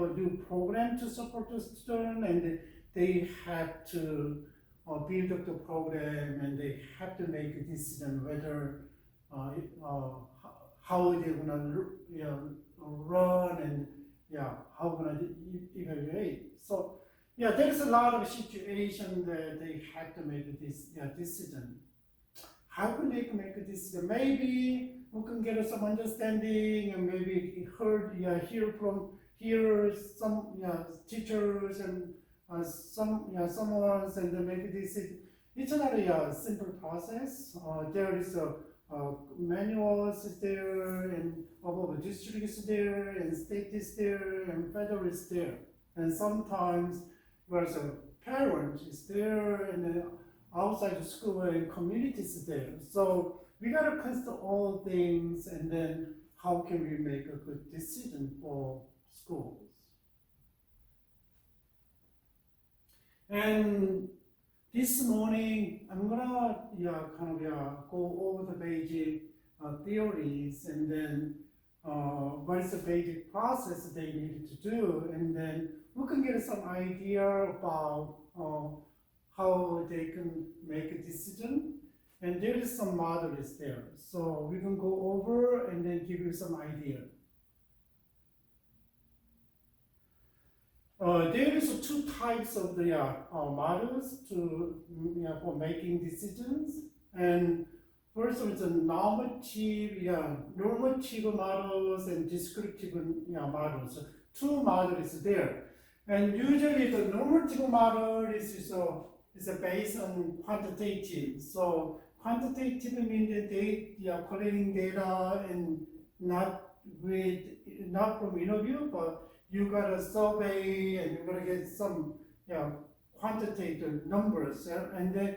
a new program to support the student, and they have to build up the program, and they have to make a decision whether how they're gonna run, and how gonna evaluate. So there's a lot of situation that they have to make this decision. How can they make a decision? Maybe we can get some understanding, and maybe hear some teachers and someone, and then make a decision. It's not a simple process. There is a manuals is there, and the district is there, and state is there, and federal is there, and sometimes there's a parent is there, and then outside the school and communities is there. So we gotta consider all things, and then how can we make a good decision for schools? And this morning, I'm gonna go over the basic theories, and then what is the basic process they need to do, and then we can get some idea about how they can make a decision. And there is some models there, so we can go over and then give you some idea. There is two types of the models for making decisions. And first one is a normative models and descriptive models. So two models there. And usually the normative model is based on quantitative. So quantitative means that they are collecting data, and not from interview, but you got a survey, and you're gonna get some quantitative numbers, and then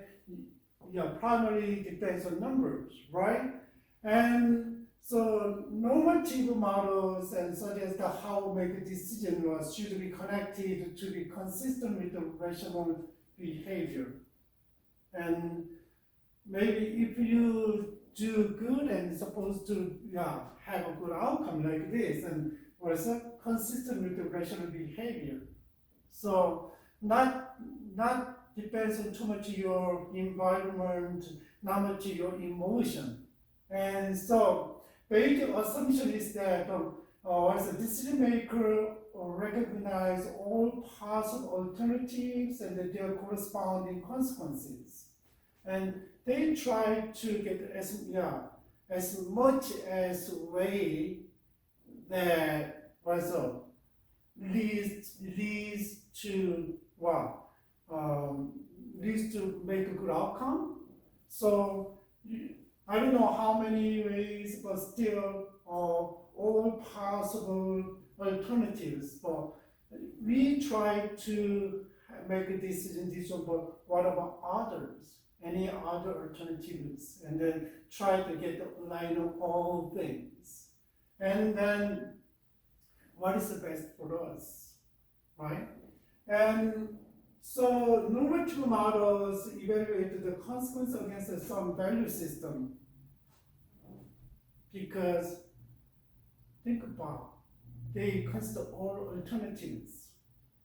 primarily depends on numbers, right? And so normative models and suggest that how make a decision should be connected to be consistent with the rational behavior. And maybe if you do good and supposed to have a good outcome like this, and also consistent with the rational behavior. So not depends on too much your environment, not much your emotion. And so basic assumption is that as a decision maker recognize all possible alternatives and their corresponding consequences. And they try to get as much as way that also leads to make a good outcome. So I don't know how many ways, but still all possible alternatives. But we try to make a decision, but what about others? Any other alternatives? And then try to get the line of all things. And then what is the best for us, right? And so normative models evaluate the consequence against some value system, because think about, they consider all alternatives.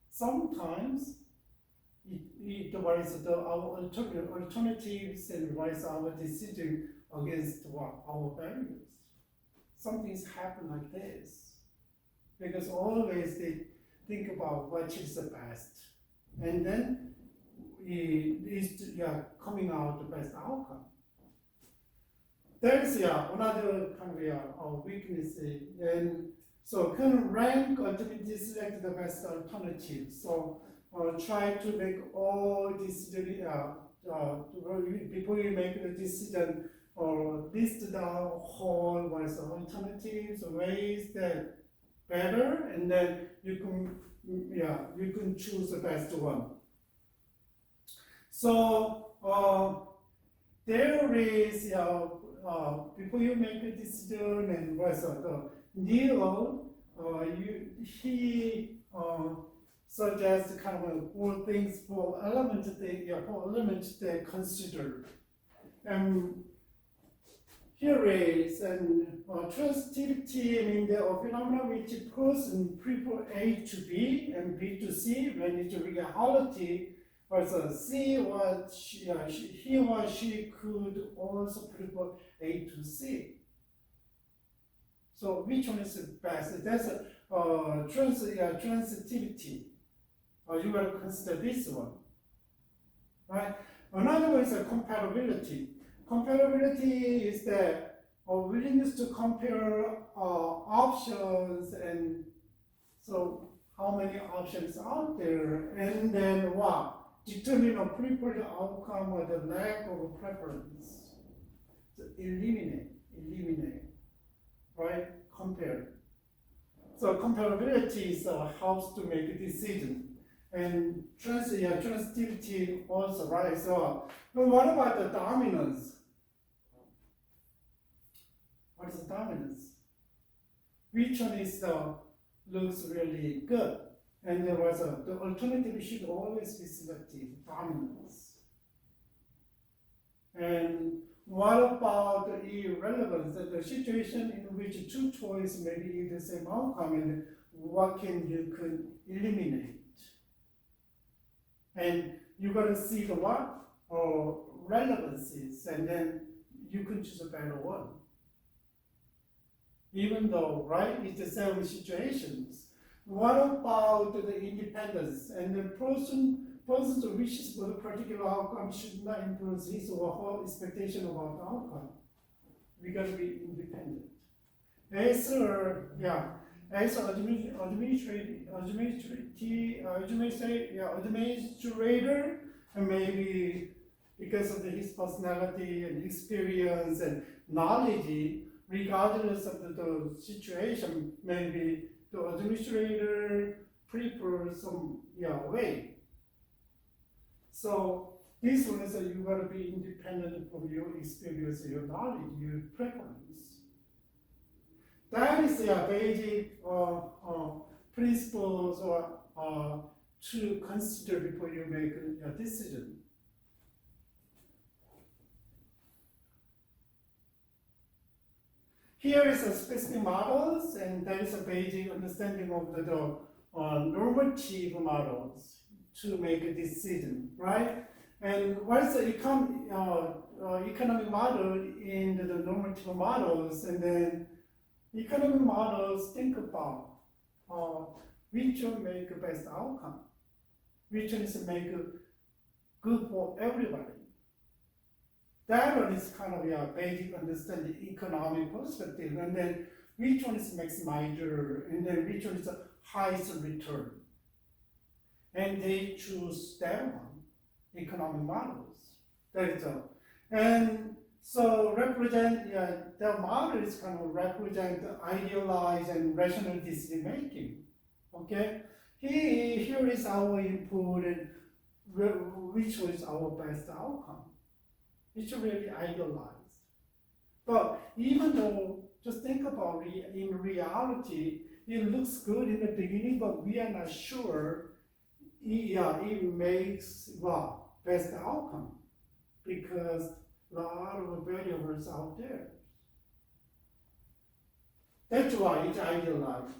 Sometimes what is our alternatives, and what is our decision against our values. Some things happen like this, because always they think about what is the best, and then it is coming out the best outcome. There is another kind of weakness, and so can rank ultimately select the best alternative. So try to make all decisions before you make the decision, or list down whole was alternatives, ways that better, and then you can choose the best one. So there is before you make a decision, and was Neil he suggests kind of four things, four elements they consider. And here is an transitivity in the phenomenon which person prefer A to B and B to C when it's reality. Also, he or she could also prefer A to C. So which one is best? That's transitivity. You will consider this one, right? Another one is comparability. Comparability is the willingness to compare options, and so how many options out there, and then what? Determine a preferred outcome or the lack of preference. So eliminate, right? Compare. So comparability helps to make a decision. And transitivity also, right? So, but what about the dominance? What is the dominance? Which one is looks really good? And there was the alternative should always be selected, dominance. And what about the irrelevance? The situation in which two choices may be the same outcome, and what can you could eliminate? And you're going to see the what? Relevancies, and then you can choose a better one. Even though, right, it's the same situations. What about the independence? And the person's wishes for the particular outcome should not influence his or her expectation about the outcome. We got to be independent. As administrator, and maybe because of his personality and experience and knowledge, regardless of the situation, maybe the administrator prefers some way. So this one is that you gotta be independent from your experience, your knowledge, your preference. That is the basic principles or to consider before you make a decision. Here is a specific models, and there is a basic understanding of the normative models to make a decision, right? And what is the economic model in the normative models, and then economic models think about which one make the best outcome, which one is make good for everybody. That one is kind of a basic understanding economic perspective, and then which one is maximizer, and then which one is the highest return. And they choose that one, economic models. That is all. And so the model is kind of represent idealized and rational decision making. Okay? Here is our input, and which was our best outcome. It's really idealized. But even though, just think about in reality, it looks good in the beginning, but we are not sure it makes best outcome, because a lot of variables out there. That's why it's idealized.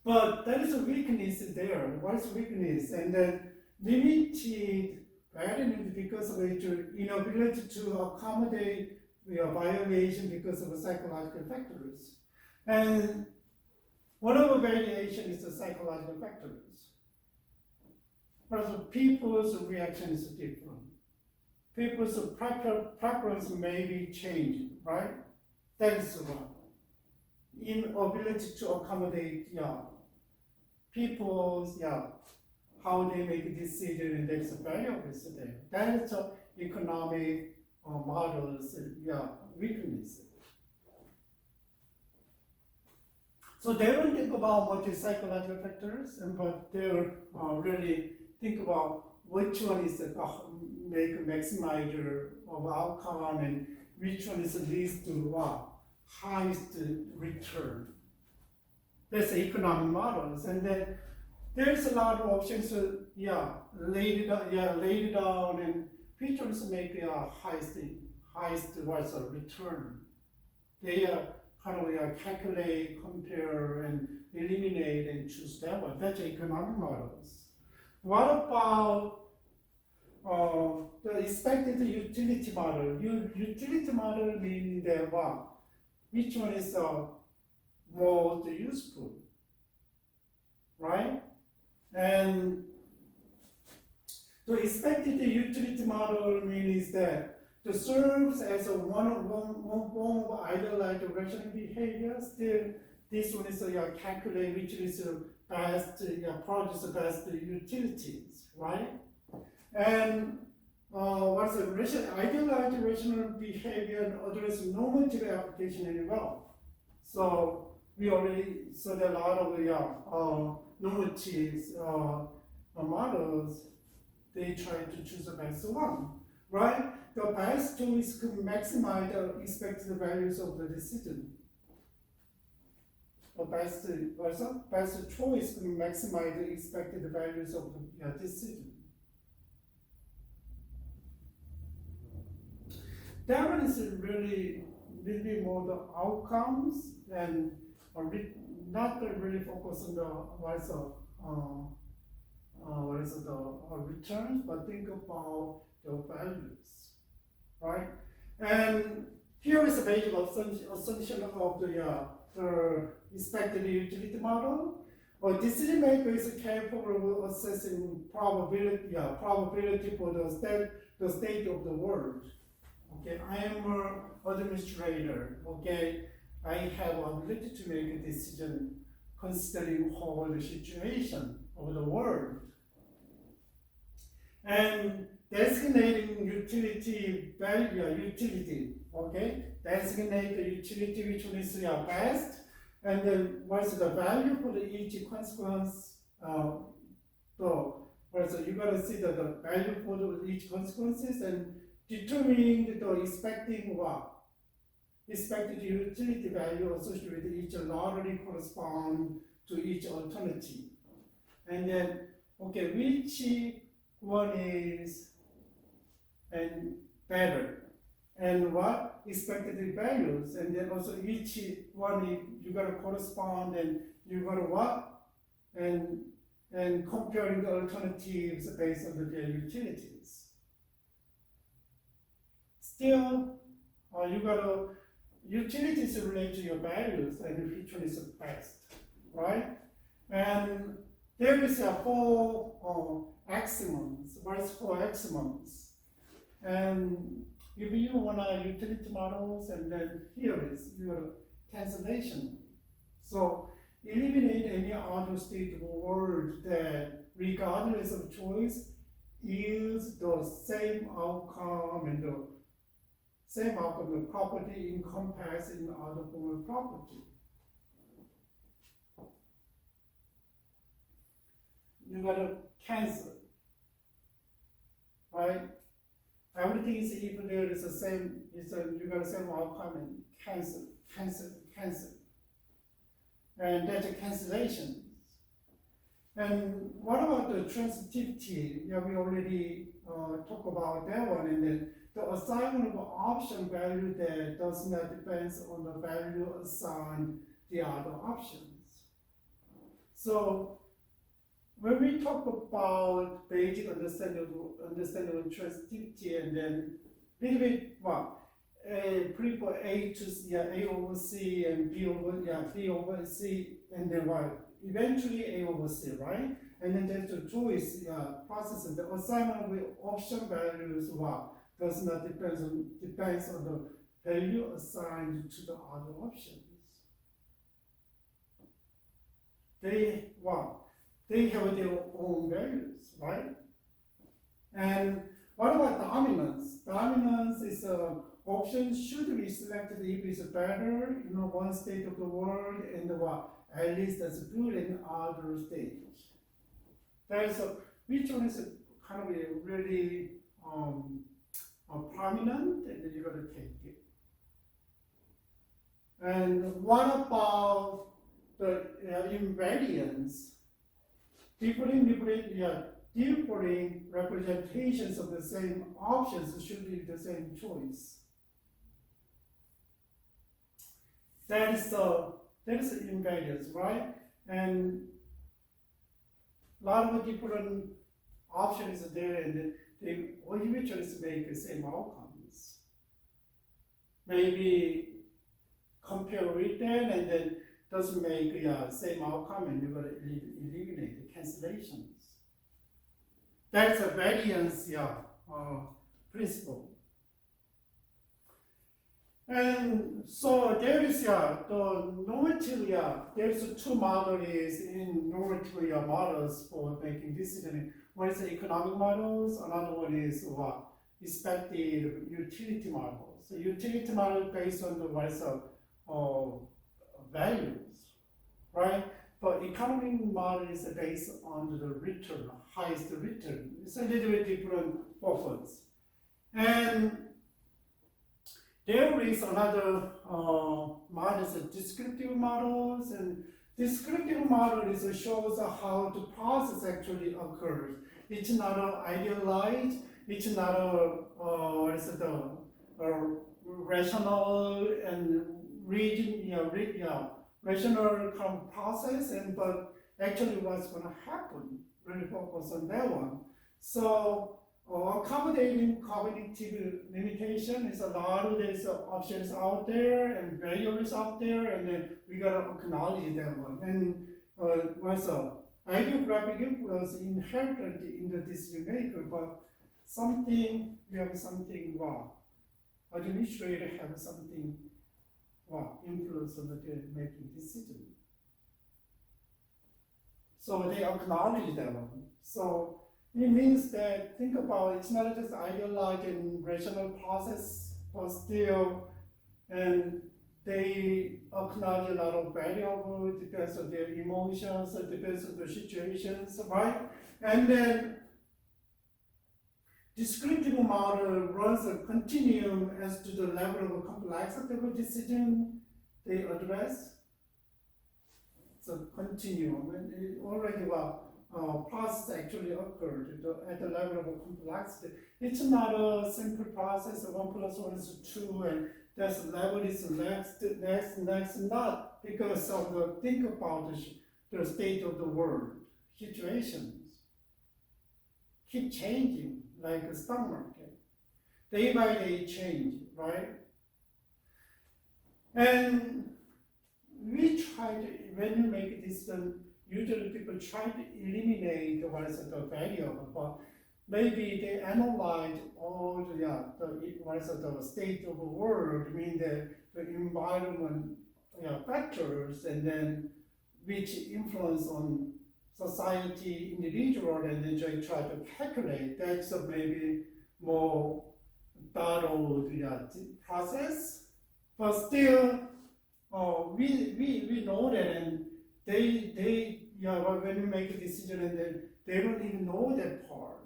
But there is a weakness there. What is weakness? And then limited variance because of its inability to accommodate violation because of psychological factors. And one of the variation is the psychological factors. But people's reaction is different. People's preference may be changing, right? That is one. Inability to accommodate people's how they make a decision, and there's a variables there. That is economic models weakness. So they don't think about much psychological factors, but they really think about which one is make a maximizer of outcome, and which one is leads to highest return. That's the economic models, and then there's a lot of options. Laid down, and which ones make the highest what's a return. They kind of calculate, compare, and eliminate and choose that one. That's economic models. What about the expected utility model? Utility model meaning that what? Which one is most useful, right? And the expected utility model means that it serves as a one form of idealized rational behavior. Still, this one is calculate which is best, produce the best utilities, right? And what's a idealized rational behavior and address normative application as well. So we already saw that a lot of normative models. They try to choose the best one, right? The best choice could maximize the expected values of the decision. The best choice could maximize the expected values of the decision. That one is really little bit more the outcomes and not really focus on the returns, but think about the values, right? And here is a basic assumption of the expected utility model. A decision maker is capable of assessing probability for the state of the world. Okay, I am an administrator. Okay, I have ability to make a decision considering whole the situation of the world. And designating utility value, okay? Designate the utility which one is best, and then what's the value for each consequence. So you gotta see the value for each consequences and determining the expected utility value associated with each lottery correspond to each alternative. And then, okay, which one is and better, and what expected values, and then also each one you gotta correspond, and you gotta what, and comparing the alternatives based on their utilities. Still, you gotta utilities relate to your values, and which one is the best, right? And there is four axioms. What is four axioms? And if you want utility models, and then here is your cancellation. So eliminate any other state of the world that, regardless of choice, yields the same outcome and the same outcome of property encompassed in other form of property. You gotta cancel, right? Everything is if there is the same, you got the same outcome and cancel. And that's a cancellation. And what about the transitivity? Yeah, we already talked about that one. And then the assignment of option value that does not depend on the value assigned the other options. So when we talk about basic understanding of transitivity, and then little bit prefer A to C, A over C, and B over C, and then eventually A over C, right? And then there's the choice process, and the assignment with option values does not depends on the value assigned to the other options. They have their own values, right? And what about dominance? Dominance is options should be selected if it's better in one state of the world, and at least as good in other states. There's which one is kind of really prominent, and then you got to take it. And what about the invariance? Differing representations of the same options should be the same choice. That is invariance, right? And a lot of different options there, and they eventually make the same outcomes. Maybe compare with that, and then doesn't make same outcome, and you're going to eliminate the cancellations. That's a variance principle. And so there is the normative, there's two models in normative models for making decision. One is the economic models, another one is expected utility model. So utility model based on the values, right? But economic model is based on the return, highest return. It's a little bit different purpose. And there is another model, descriptive models, and descriptive model shows how the process actually occurs. It's not idealized. It's not rational and rational kind of process, but actually what's going to happen. Really focus on that one. So accommodating cognitive limitation is a lot of these options out there and variables out there, and then we gotta acknowledge that one. And ideographic influence inherited in the decision maker, but we have something administrator have something influence on the making decision. So they acknowledge that one. So it means that, think about it, it's not just idealized and rational process, but still, and they acknowledge a lot of variables, depends on their emotions, depends on the situations, right? And then descriptive model runs a continuum as to the level of complexity of a decision they address. So continuum, and it already process actually occurred at the level of complexity. It's not a simple process, 1 + 1 is 2, and that's level is next, not because of think about the state of the world, situations keep changing, like a stock market. Day by day change, right? And we try to, when you make a decision, usually people try to eliminate the variable, but maybe they analyze all the state of the world, mean the environment factors, and then which influence on society, individual, and then they try to calculate. That's maybe more thorough process, but still we know that, and they when you make a decision, and then they don't even know that part,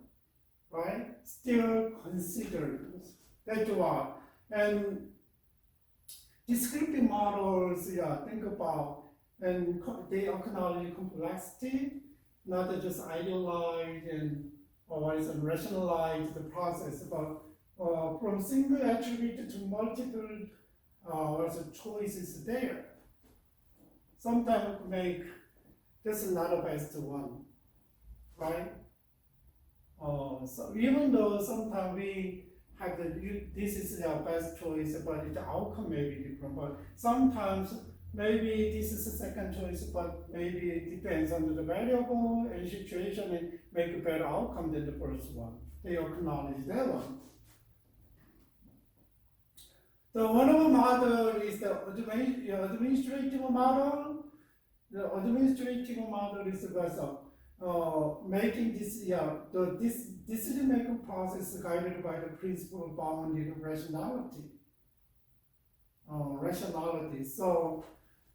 right? Still consider that one. And descriptive models, think about, and they acknowledge complexity, not just idealize and rationalize the process, but from single attribute to multiple choices there. Sometimes make this is not the best one, right? So even though sometimes we have this is our best choice, but the outcome may be different. But sometimes maybe this is the second choice, but maybe it depends on the variable and situation, and make a better outcome than the first one. They acknowledge that one. So one of the model is the administrative model. The administrative model is making this decision-making process guided by the principle of bounded rationality. So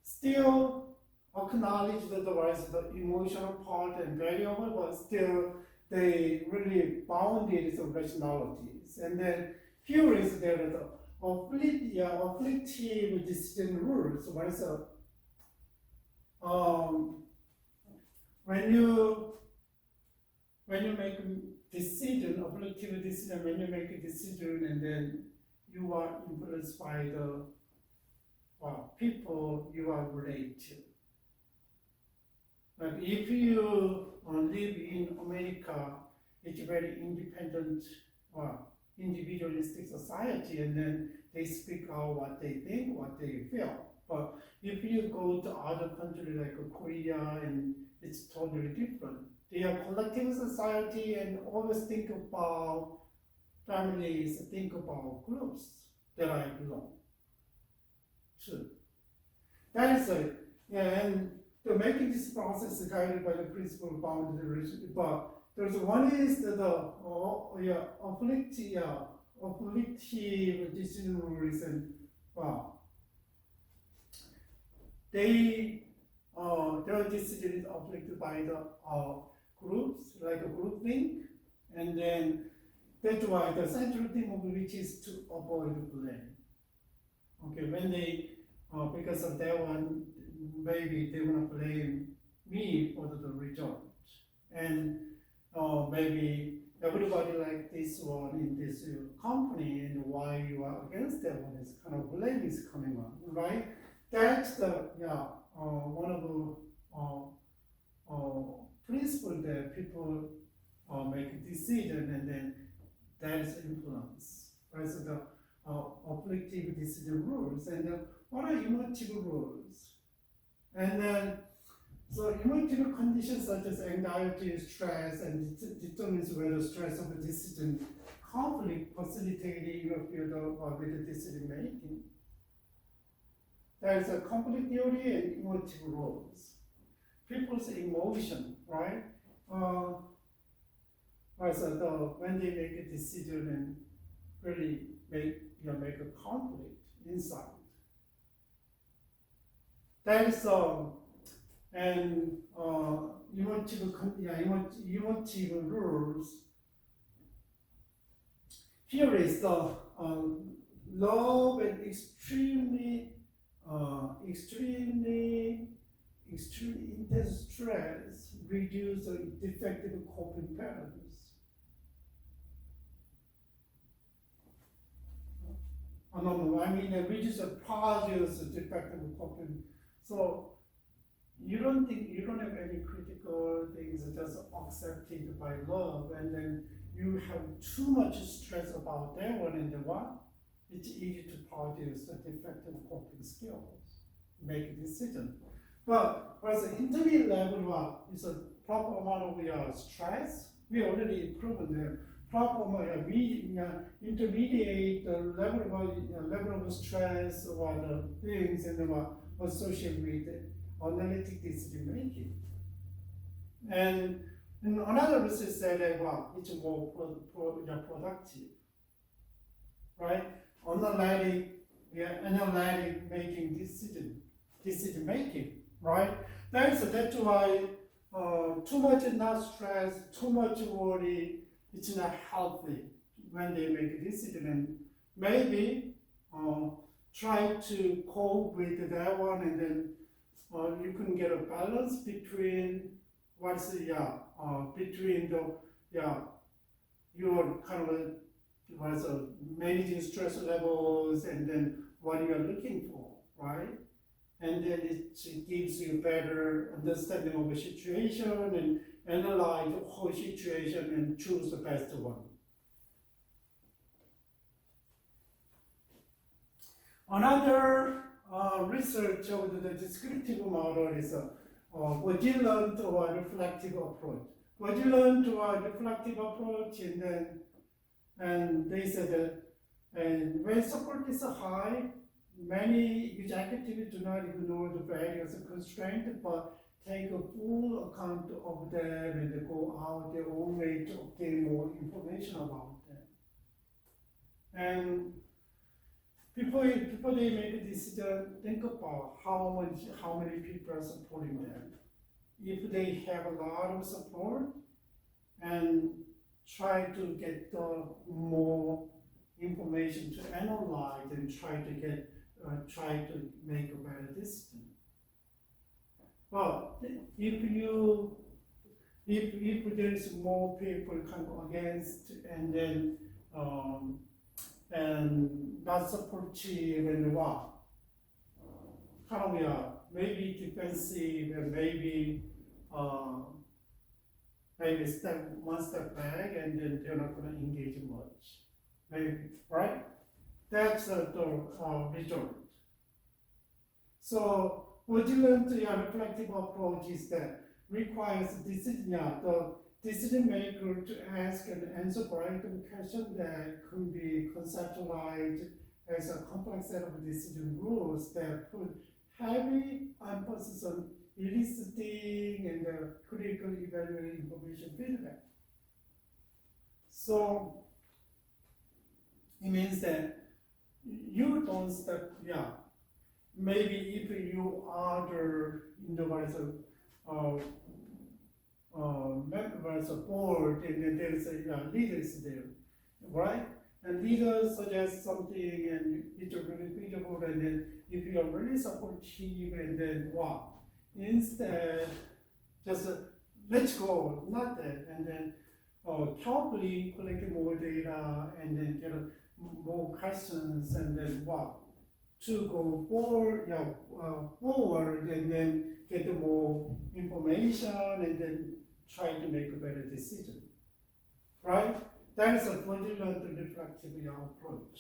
still acknowledge that there is the emotional part and variable, but still they really bounded the rationalities. And then here is there the afflictive decision rules. What is when you make a decision, afflictive decision, when you make a decision, and then you are influenced by the people you are related to. Like if you live in America, it's a very independent, individualistic society, and then they speak out what they think, what they feel. But if you go to other countries like Korea, and it's totally different. They are collective society and always think about families, think about groups that I belong to. That is it. And to making this process guided by the principle of boundary relationship, but there's one is afflictive decision rules, and their decision is afflicted by the groups, like a group think, and then that's why the central theme of which is to avoid blame. Okay, when they, because of that one, maybe they want to blame me for the result. And maybe everybody like this one in this company, and why you are against that one is kind of blame is coming on, right? That's the, one of the principle that people make a decision, and then that is influence. Right? So the afflictive decision rules, and what are emotive rules? And then, so emotive conditions such as anxiety, stress, and determines whether stress of the decision conflict facilitating your field of with the decision making. There is a conflict theory and emotive rules. People's emotion, right? So when they make a decision and really make a conflict inside. That is and emotive rules. Here is the love and extremely intense stress reduce the defective coping patterns. Reduce the produce defective coping. So you don't have any critical things, just accepted by love, and then you have too much stress about that one, and then what? It's easy to produce the defective coping skills, make a decision. But whereas the intermediate level is a proper amount of stress, we already proven that proper amount intermediate level of stress or the things and associated with analytic decision making. And another research said that it's more productive, right? Analytic making decision making, right? That's why too much not stress, too much worry, it's not healthy when they make a decision. And maybe try to cope with that one, and then you can get a balance between your kind of managing stress levels, and then what you are looking for, right? And then it gives you better understanding of the situation, and analyze the whole situation and choose the best one. Another research of the descriptive model is a vigilant or reflective approach. Vigilant or reflective approach, and they said that, and when support is high, many executives do not ignore the various constraints, but take a full account of them and go out their own way to obtain more information about them. And before they make a decision, think about how many people are supporting them. If they have a lot of support, and try to get more information to analyze and try to make a better decision. But if there is more people come against, and then and not supportive, and kind of maybe defensive and maybe maybe one step back and then they're not going to engage much. Maybe, right? That's the result. So vigilant reflective approach is that requires the decision maker to ask and answer variety of questions that can be conceptualized as a complex set of decision rules that put heavy emphasis on eliciting and critical evaluating information feedback. So it means that you don't step, maybe if you are the members of board and then there's a leaders there, right? And leaders suggest something and it's really feasible, and then if you are really supportive and then what? Instead, just let's go, not that, and then carefully collect more data and then get more questions and then what? To go forward and then get more information and then try to make a better decision, right? That is a vigilant reflective approach.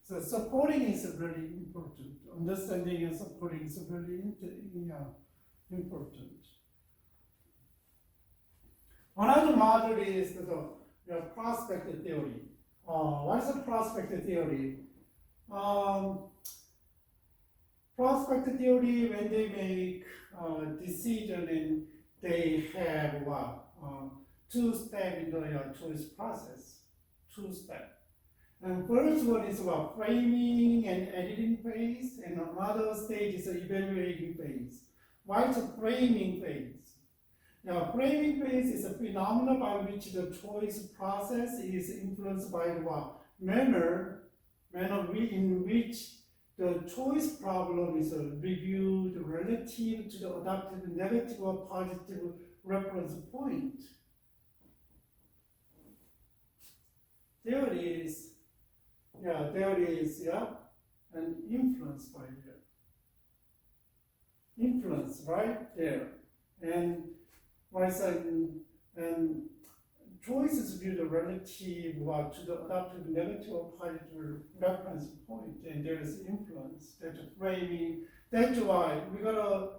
So supporting is really important. Understanding and supporting is really important. Another model is the prospect theory. What is a prospect theory? Prospect theory, when they make decision and they have two steps in the choice process. Two steps. And first one is framing and editing phase, and another stage is the evaluating phase. Why is a framing phase? Now, framing phase is a phenomenon by which the choice process is influenced by the manner in which the choice problem is reviewed relative to the adaptive, negative, or positive reference point. There is an influence by there. Influence right there. And and choices viewed relative to the adaptive, negative, or positive reference point, and there is influence. That's framing. That's why we gotta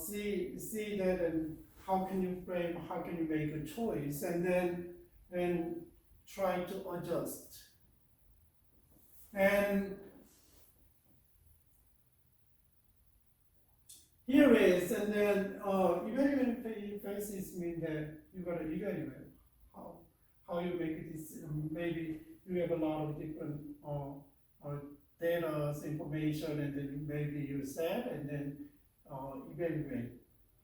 see that, and how can you frame? How can you make a choice? And then try to adjust. And here is, and then evaluating phases mean that you gotta evaluate how you make this. Maybe you have a lot of different data, information, and then maybe you set and then evaluate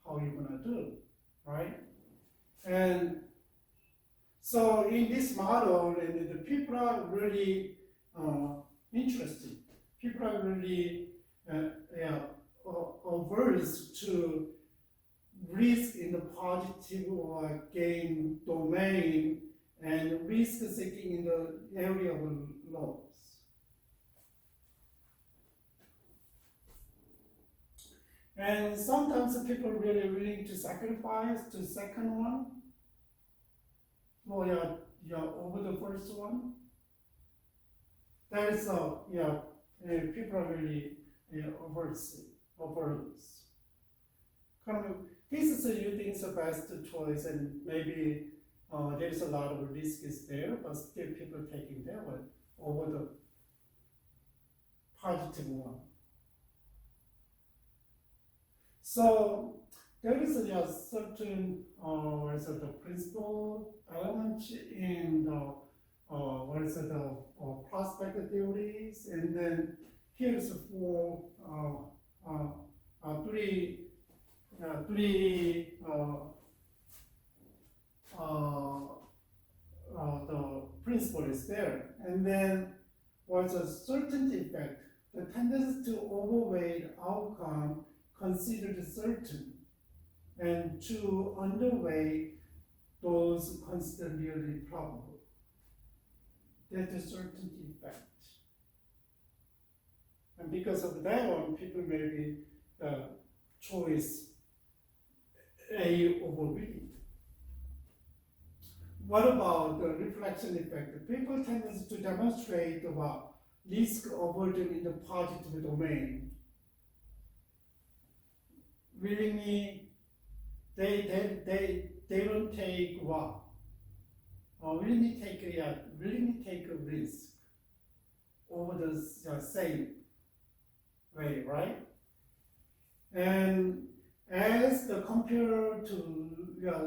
how you're gonna do, right? And so in this model, and the people are really interested. People are really averse to risk in the positive or gain domain and risk seeking in the area of loss. And sometimes people are really willing to sacrifice the second one for over the first one. That is people are really averse. This is you think is the best choice, and maybe there is a lot of risk is there, but still people taking that one over the positive one. So there is a certain principle element in the prospect theories, and then here's three the principle is there, and then what's a certain effect, the tendency to overweight outcome considered certain, and to underweight those considered merely probable. That's a certain effect. And because of that one, people maybe choice A over B. What about the reflection effect? People tend to demonstrate the risk aversion in the positive domain. Willingly, they don't take what? Willingly take a risk over the same way, right? And as the compared to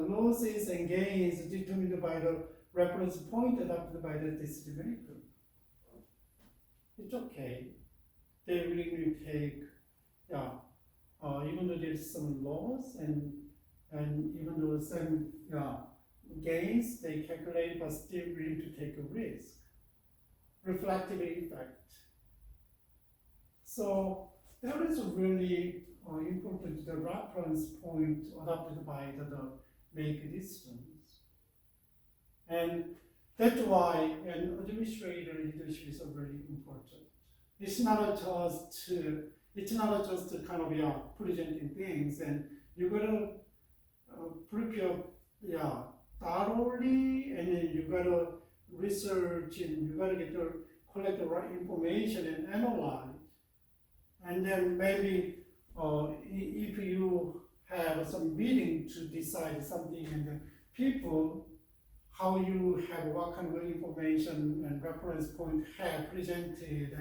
losses and gains determined by the reference point adopted by the decision maker, it's okay. They willingly take, even though there's some loss and even though some gains they calculate, but still willing to take a risk. Reflective effect. So that is really important, the reference point adopted by the make decisions. And that's why an administrator leadership is very important. It's not just kind of presenting things, and you gotta prepare thoroughly, and then you gotta research and you gotta collect the right information and analyze. And then maybe if you have some meeting to decide something, and then people, how you have what kind of information and reference point have presented,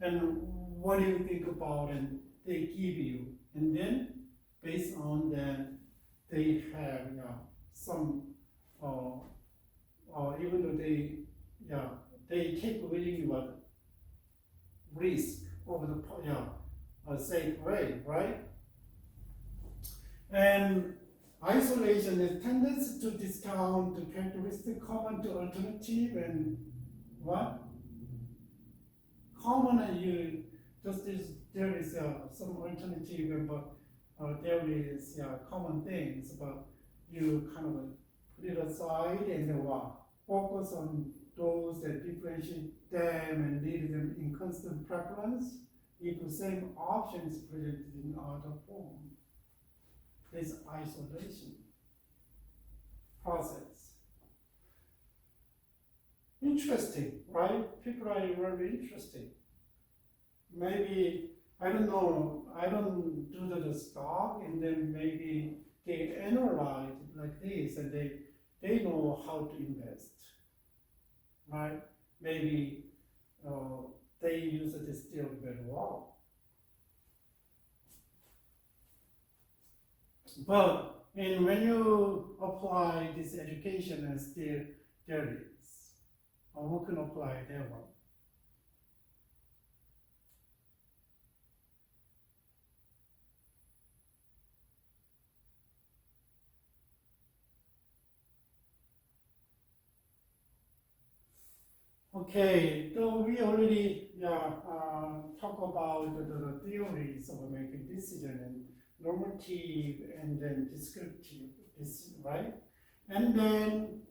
and what do you think about, and they give you, and then based on that they have some even though they take willingly risk over the safe way, right? And isolation is tendency to discount the characteristic common to alternative, and what? Common, and you just there is some alternative, but there is common things, but you kind of put it aside and focus on those that differentiate them and lead them in constant preference if the same option is presented in other form. This isolation process. Interesting, right? People are very interesting. Maybe, I don't know, I don't do the stock, and then maybe they analyze it like this, and they know how to invest, right? Maybe they use this still very well. But when you apply this education, and still there is, who can apply that one? Okay, so we already talk about the theories of making decision, and normative and then descriptive, right? And then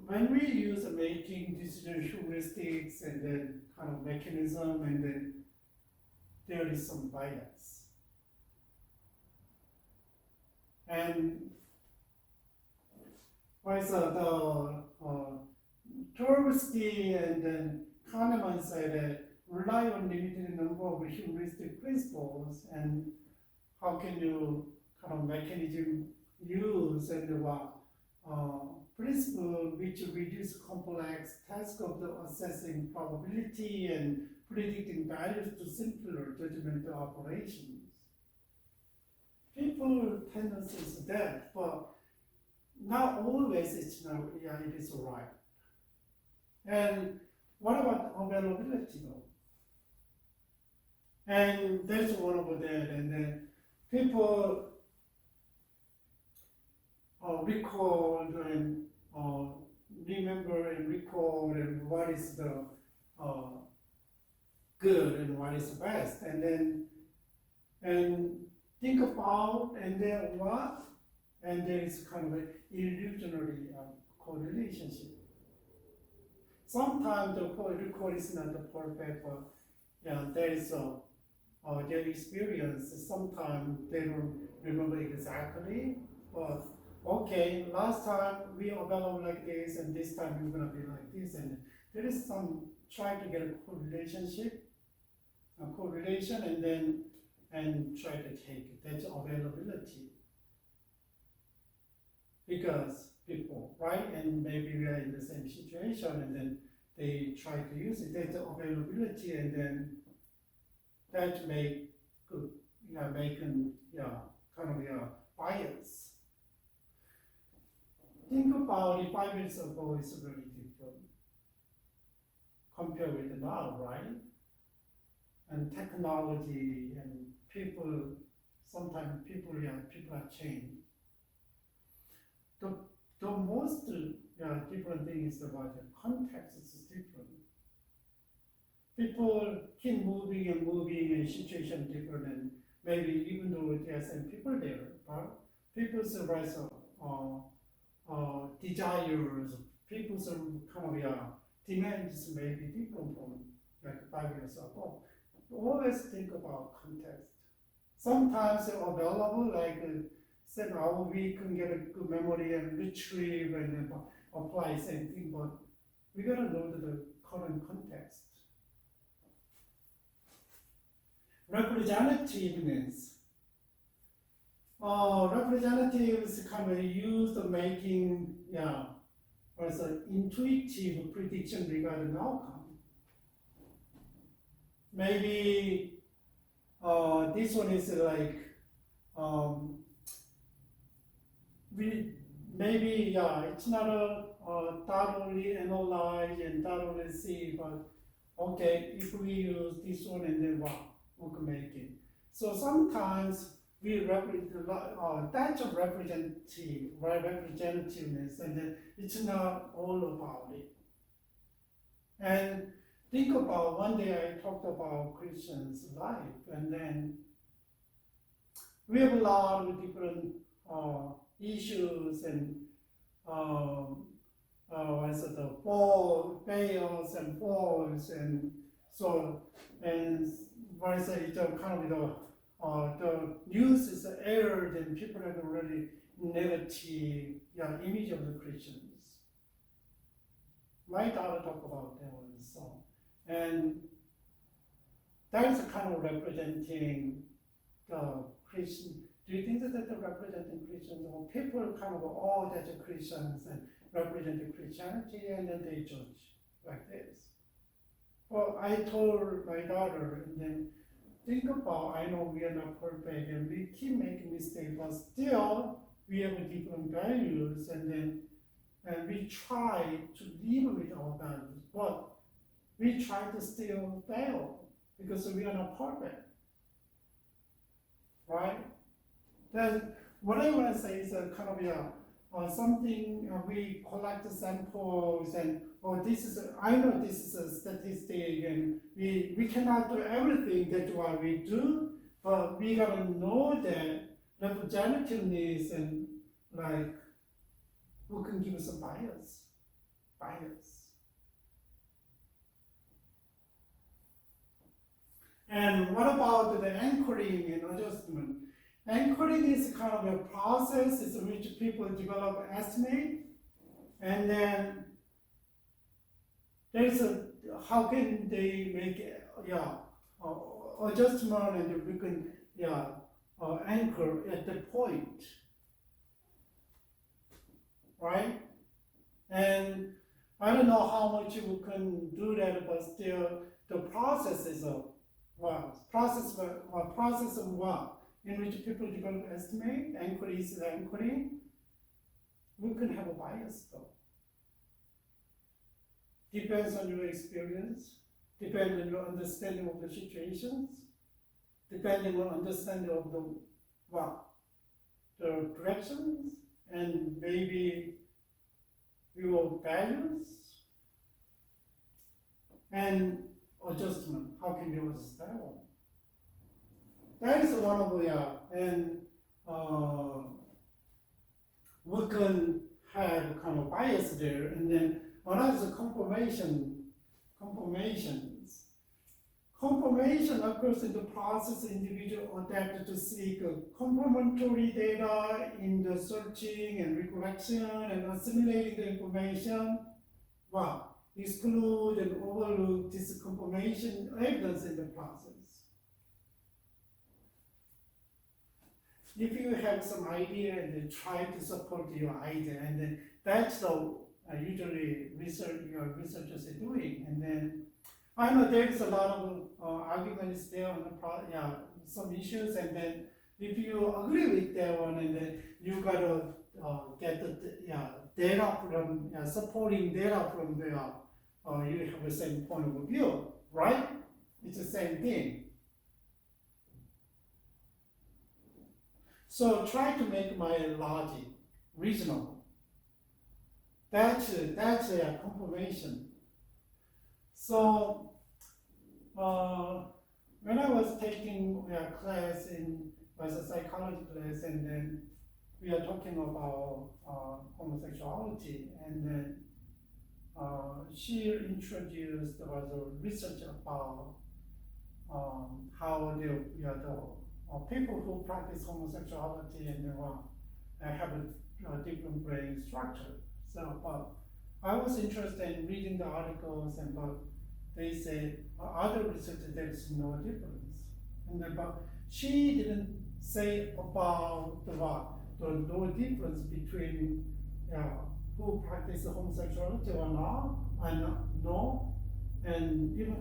when we use making decision heuristics and then kind of mechanism, and then there is some bias. And the Tversky and then Kahneman said rely on limited number of heuristic principles, and how can you kind of mechanism use, and principle which reduce complex task of the assessing probability and predicting values to simpler judgmental operations. People tendency is that, but not always it's not, it is right. And what about availability though? And there's one over there, and then people recall and remember and recall, and what is the good and what is the best, and think about, and then what, and there is kind of an illusionary correlationship. Sometimes the recall is not the perfect, but there is their experience. Sometimes they don't remember exactly, but okay, last time we developed like this, and this time we're gonna be like this, and there is some try to get a correlation, and try to take it. That's availability. Because people, right? And maybe we are in the same situation, and then they try to use it. That's availability, and then that make good, making kind of bias. Think about it. 5 years ago is really different compared with now, right? And technology and people, sometimes people are changed. The most different thing is about the context is different. People keep moving and situation different, and maybe even though there are some people there, but people's rise desires, people's kind of demands may be different from like 5 years ago. Always think about context. Sometimes they're available, like say now we can get a good memory and retrieve and then apply same thing, but we gotta know the current context. Representativeness. Representatives kind of used making as an intuitive prediction regarding outcome. Maybe this one is like it's not thoroughly analyze and thoroughly see, but okay, if we use this one and then we can make it. So sometimes we that's a representativeness, and then it's not all about it. And think about one day I talked about Christians' life, and then we have a lot of different issues and fails and falls, and so and what it's kind of the news is aired, and people have a really negative image of the Christians. My daughter talked about that one, so and that's kind of representing the Christian. Do you think that that's representing Christians, or people kind of that's Christians and representing Christianity, and then they judge like this? Well, I told my daughter, and then think about, I know we are not perfect and we keep making mistakes, but still we have different values, and we try to live with our values, but we try to still fail because we are not perfect, right? Then what I want to say is a kind of something we collect samples, and I know this is a statistic, and we cannot do everything. That's what we do, but we gotta know that representativeness and like who can give us a bias. And what about the anchoring and adjustment? Anchoring is kind of a process in which people develop estimate, and then there's how can they make adjustment, and we can anchor at the point, right? And I don't know how much you can do that, but still the process is process of what? In which people develop estimate, anchoring, we can have a bias though. Depends on your experience, depends on your understanding of the situations, depending on understanding of the directions, and maybe your values, and adjustment. How can you adjust that one? That is one of and we can have kind of bias there, and then another is confirmations. Confirmation occurs in the process individual adapted to seek complementary data in the searching and recollection and assimilating the information. Well, exclude and overlook this confirmation evidence in the process. If you have some idea and then try to support your idea, and then that's the usually researchers are doing, and then I know there's a lot of arguments there on the some issues, and then if you agree with that one, and then you gotta get the data from supporting data from there. You have the same point of view, right? It's the same thing. So try to make my logic reasonable. That's a confirmation. So when I was taking a class was a psychology class, and then we are talking about homosexuality, and then she introduced a research about how the people who practice homosexuality and have a different brain structure. So I was interested in reading the articles, but they say other research there is no difference. And but she didn't say about the no difference between who practice homosexuality or not, and no, and even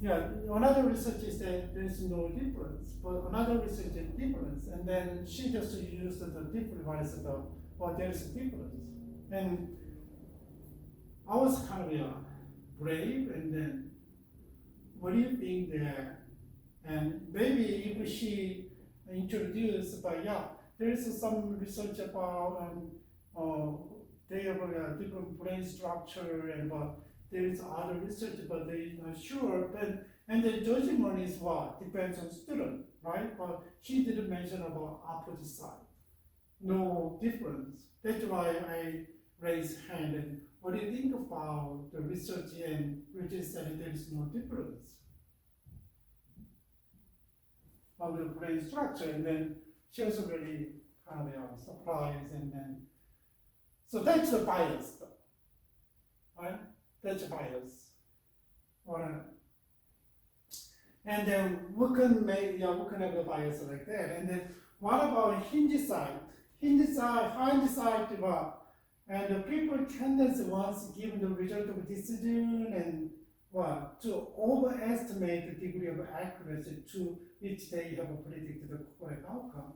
another research is that there is no difference, but another research is difference, and then she just used the difference as there is a difference, and I was kind of brave, and then what do you think there? And maybe if she introduced, but there is some research about they have a different brain structure, and there is other research, but they are not sure. And the judgment is depends on student, right? But she didn't mention about opposite side. No difference. That's why I raised hand. And what do you think about the research and Richard said there is no difference of the brain structure? And then she was really kind of surprised, and then so that's the bias, right? That's a bias. And then we can have a bias like that. And then what about hindsight? Hindsight, and the people tendency once given the result of a decision and to overestimate the degree of accuracy to which they have predicted the correct outcome.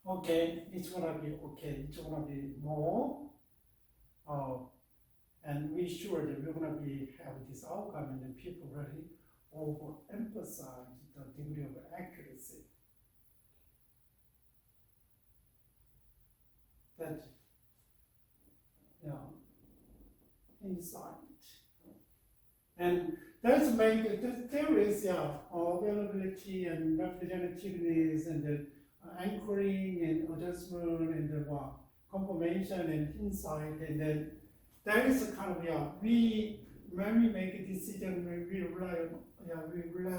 Okay, it's gonna be okay, it's gonna be more, and we sure that we're gonna have this outcome, and then people really overemphasize the degree of accuracy. That, insight. And that's there is availability and representativeness and the anchoring and adjustment and the confirmation and insight, and then that is a kind of when we make a decision, we rely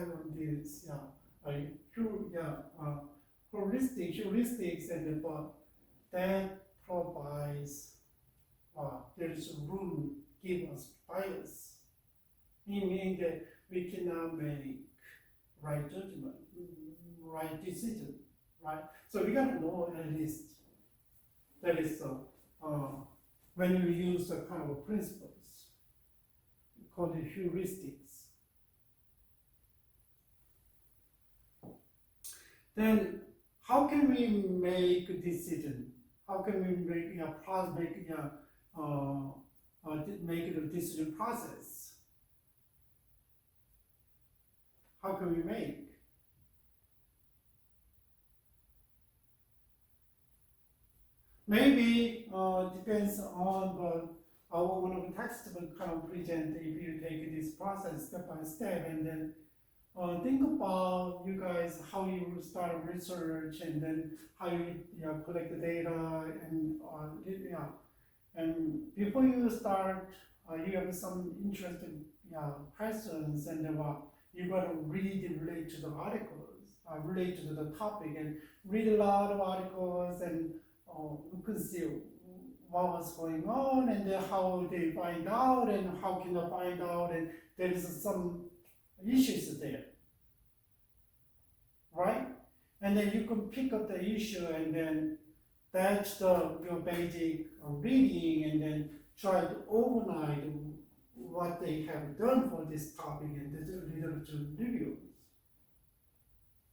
on this heuristics, and that provides there is room give us bias, meaning that we cannot make right judgment, right decision. Right, so we gotta know at least that is when you use the kind of principles called the heuristics. Then how can we make a decision? How can we make make the decision process? How can we make? Maybe depends on one of the textbook kind of present if you take this process step by step, and then think about you guys how you start research, and then how you collect the data, and And before you start, you have some interesting questions, and you got to really relate to the articles, relate to the topic, and read a lot of articles, and you can see what was going on, and then how they find out, and how can they find out, and there is some issues there, right? And then you can pick up the issue, and then that's your basic reading, and then try to organize what they have done for this topic and the literature reviews.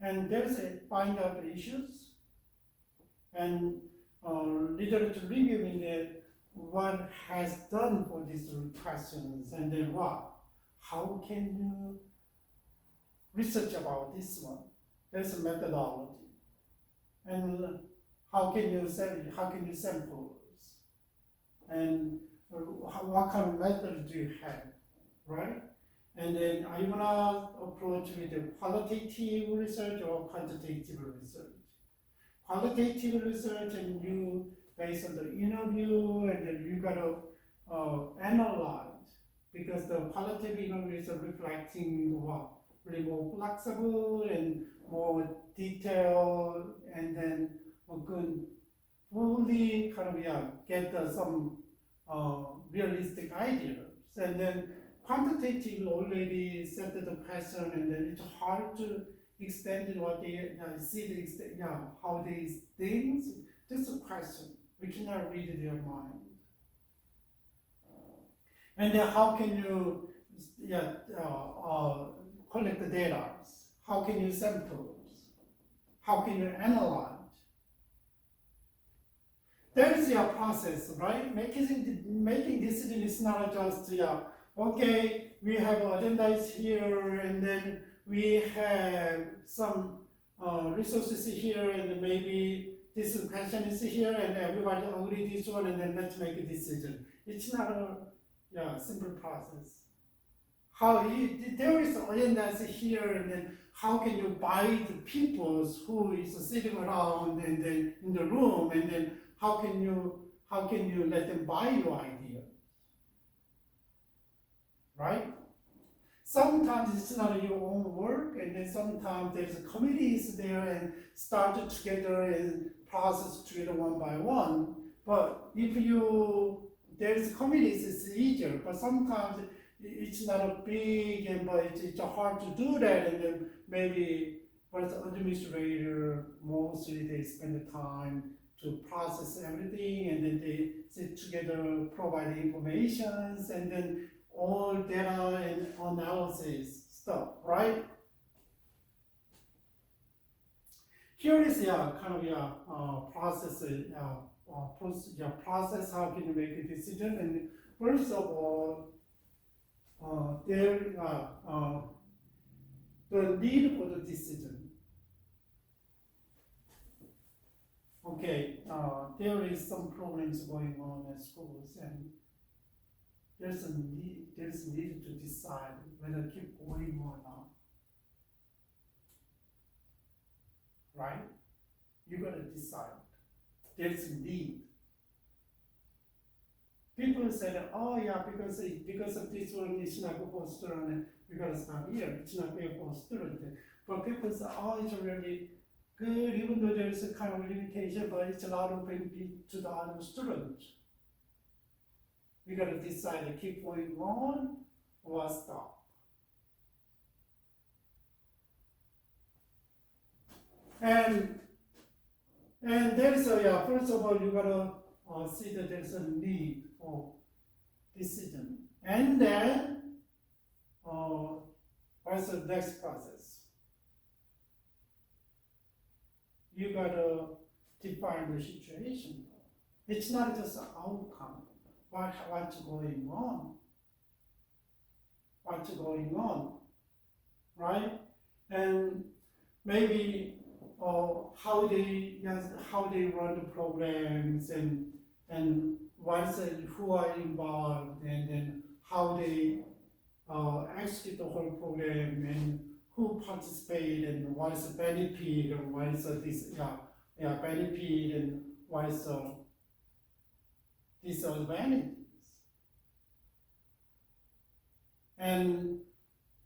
And there's a find out the issues, and literature reviewing it, what has done for these questions, and then how can you research about this one? There's a methodology, and how can you sample, and what kind of method do you have, right? And then are you gonna approach with the qualitative research or quantitative research? Qualitative research, and you based on the interview, and then you gotta analyze, because the qualitative interview is reflecting really more flexible and more detailed, and then we could fully get some realistic ideas. And then quantitative already set the question, and then it's hard to extend what they see the extent, how they think. Just a question. We cannot read their mind. And then how can you collect the data? How can you sample? How can you analyze? That is your process, right? Making decision is not just okay, we have agendas here, and then we have some resources here, and maybe this question is here, and everybody agree this one, and then let's make a decision. It's not a simple process. There is agendas here, and then how can you buy the people who is sitting around and then in the room, and then how can you let them buy your idea, right? Sometimes it's not your own work, and then sometimes there's committees there and start together and process together one by one. But if there's committees, it's easier. But sometimes it's not a big, but it's hard to do that, and then maybe as an administrator, mostly they spend the time to process everything, and then they sit together, provide the information, and then all data and analysis stuff, right? Here is process. Process. How can you make a decision? And first of all, there the need for the decision. Okay, there is some problems going on at schools, and there's a need to decide whether to keep going or not. Right? You gotta decide. There's a need. People said, oh yeah, because of this one, it's not good for a student, we gotta stop here. It's not fair for a student. But people say, oh, it's really good, even though there's a kind of limitation, but it's a lot of benefit to the other students. We gotta decide to keep going on or stop. And there is first of all, you gotta see that there's a need for decision. And then, what's the next process? You gotta define the situation. It's not just an outcome. What's going on, right? And maybe how they run the programs, and who are involved, and then how they execute the whole program, and who participate, and what is the benefit, or what is benefit, and what is disadvantages. And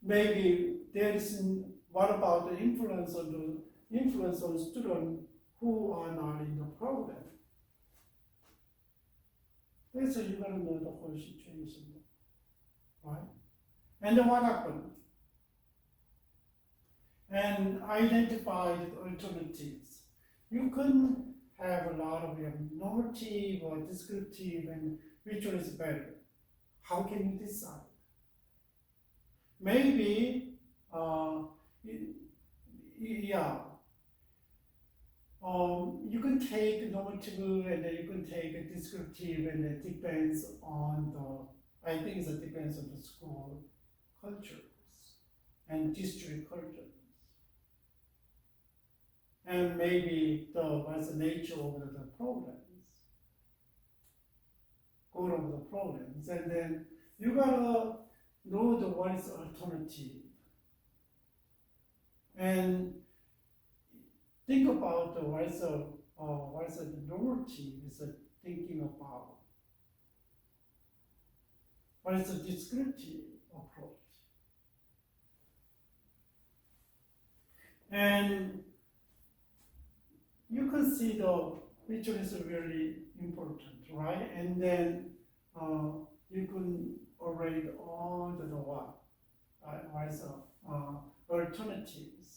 maybe there is, what about the influence on students who are not in the program? That's how you're going to know the whole situation, right? And then what happened? And identify the alternatives. You couldn't have a lot of normative or descriptive, and which one is better? How can you decide? Maybe, you can take normative and then you can take a descriptive, and it depends on I think it depends on the school cultures and district cultures. And maybe what's the nature of the programs, goal of the programs, and then you gotta know what is alternative, and think about what is the normative is thinking about, what is the descriptive approach, and you consider which one is really important, right? And then you can already all the alternatives.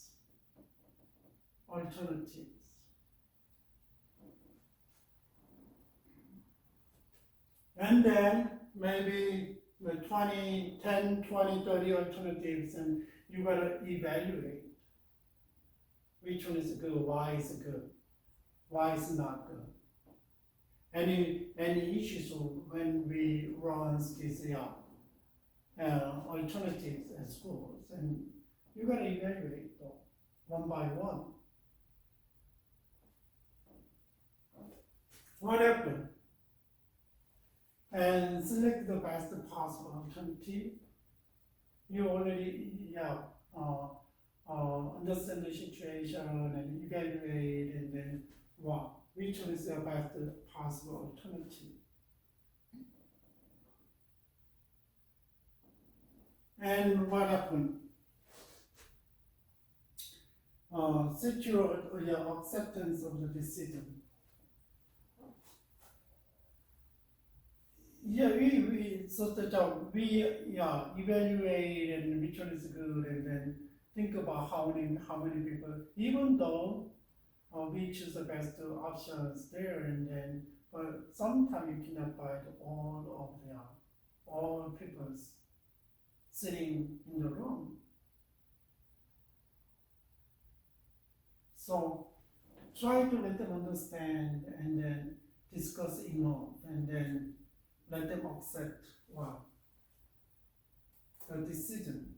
And then maybe 10, 20, 30 alternatives, and you gotta evaluate which one is good, why is it good, why is it not good. Any issues when we run these alternatives at schools, and you gotta evaluate them one by one. What happened? And select the best possible alternative. You already understand the situation and evaluate, and then which one is the best possible alternative. And what happened? Set your acceptance of the decision. Yeah, we evaluate and which one is good, and then think about how many people, even though we choose the best options there, and then but sometimes you cannot find all people sitting in the room. So try to let them understand, and then discuss enough, and then let them accept the decision.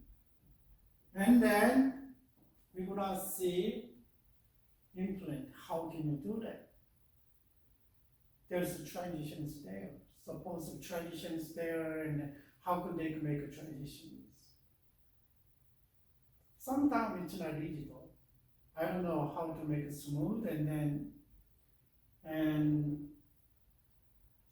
And then we're gonna see implement. How can you do that? There's transitions there. Suppose the transitions there, and how can they make a transitions? Sometimes it's not easy though. I don't know how to make it smooth, and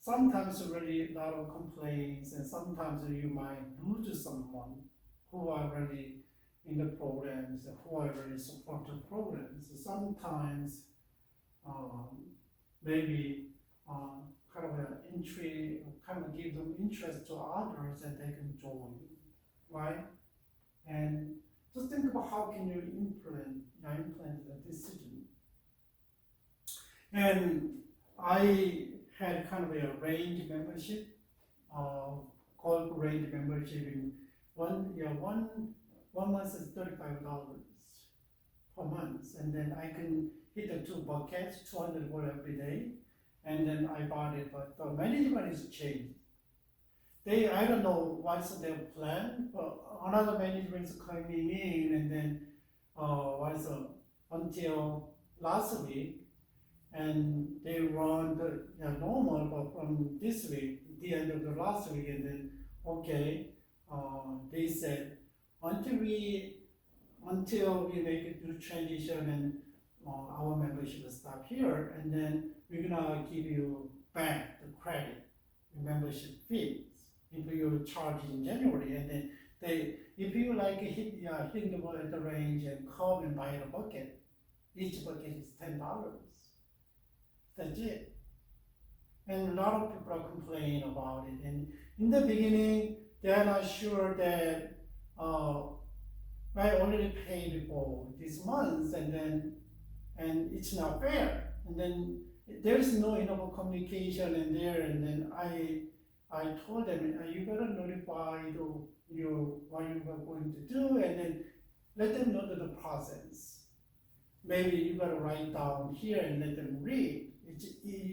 sometimes really a lot of complaints, and sometimes you might lose someone who are really in the programs, who are really support the programs. Sometimes maybe kind of an entry, kind of give them interest to others that they can join, right? And just think about how can you implement the decision. And I had kind of a range membership, called range membership. In one month is $35 per month, and then I can hit the 2 buckets, 200 word every day, and then I bought it. But the management is changed. I don't know what's their plan, but another management is coming in, and then until last week, and they run the normal, but from this week, the end of the last week, and then they said until we make it to transition, and our membership will stop here, and then we're gonna give you back the credit membership fees if you charge in January, and then if you like hit the ball at the range and come and buy a bucket, each bucket is $10. That's it. And a lot of people are complaining about it. And in the beginning, they're not sure that I already paid for this month, and it's not fair. And then there's no enough communication in there. And then I told them, you gotta notify what you are going to do, and then let them know the process. Maybe you gotta write down here and let them read. It's really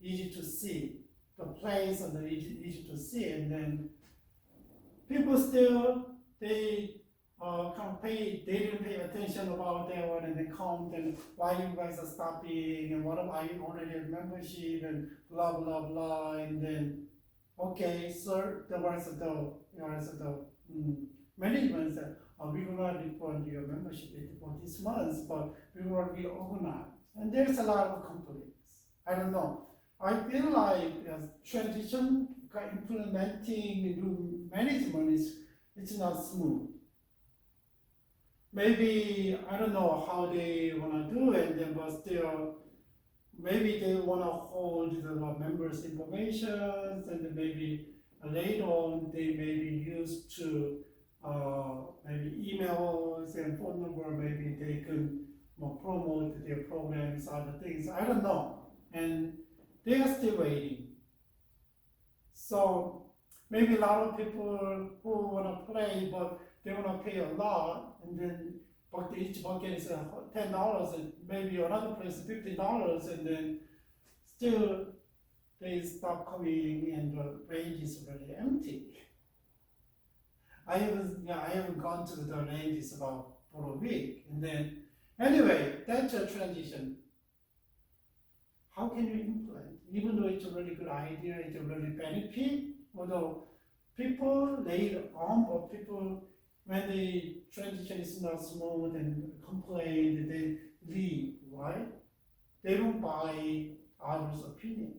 easy to see. The place and easy to see, and then people still they they didn't pay attention about that one, and they come and why you guys are stopping, and what I already have membership and blah blah blah, and then okay, sir, the rest of the management said, we will not refund your membership for this month, but we will reorganize, and there's a lot of conflicts. I don't know. I feel like transition implementing new management it's not smooth. Maybe I don't know how they wanna do it, then but still maybe they wanna hold the members' information, and then maybe later on they may be used to maybe emails and phone number. Maybe they can promote their programs, other things. I don't know, and they are still waiting. So maybe a lot of people who wanna play, but they wanna pay a lot, and then but each bucket is $10, and maybe another place $50, and then still they stop coming, and the range is really empty. I haven't gone to the ranges about for a week, and then anyway, that's a transition. How can you implement? Even though it's a really good idea, it's a really benefit, although people later on, or people when the transition is not smooth and complain, they leave, right? They don't buy others' opinions.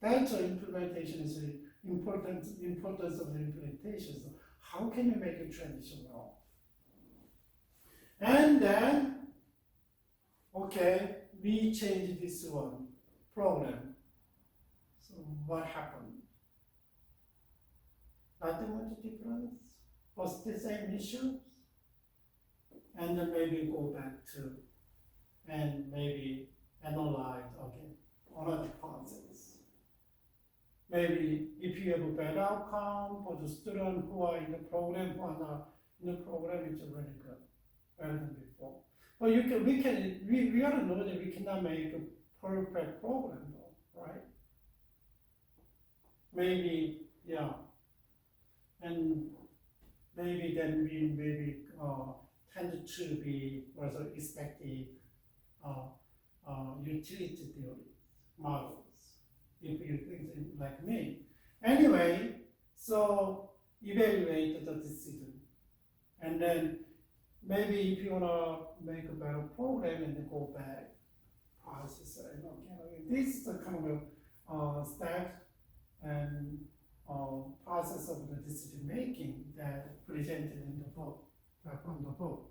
That's implementation is the importance of the implementation. So how can you make a transition well? And then, okay, we changed this one program. So what happened? Nothing much difference. Was the same issues, and then maybe go back to and maybe analyze again another process. Maybe if you have a better outcome for the student who are in the program, who are not in the program, it's really good, better than before. But we ought to know that we cannot make a perfect program though, right? Maybe, yeah, and maybe then we tend to be also expected utility theory models, if you think like me. Anyway, so evaluate the decision, and then maybe if you wanna make a better program and then go back process, and okay, this is the kind of step and process of the decision making that presented in the book, from the book.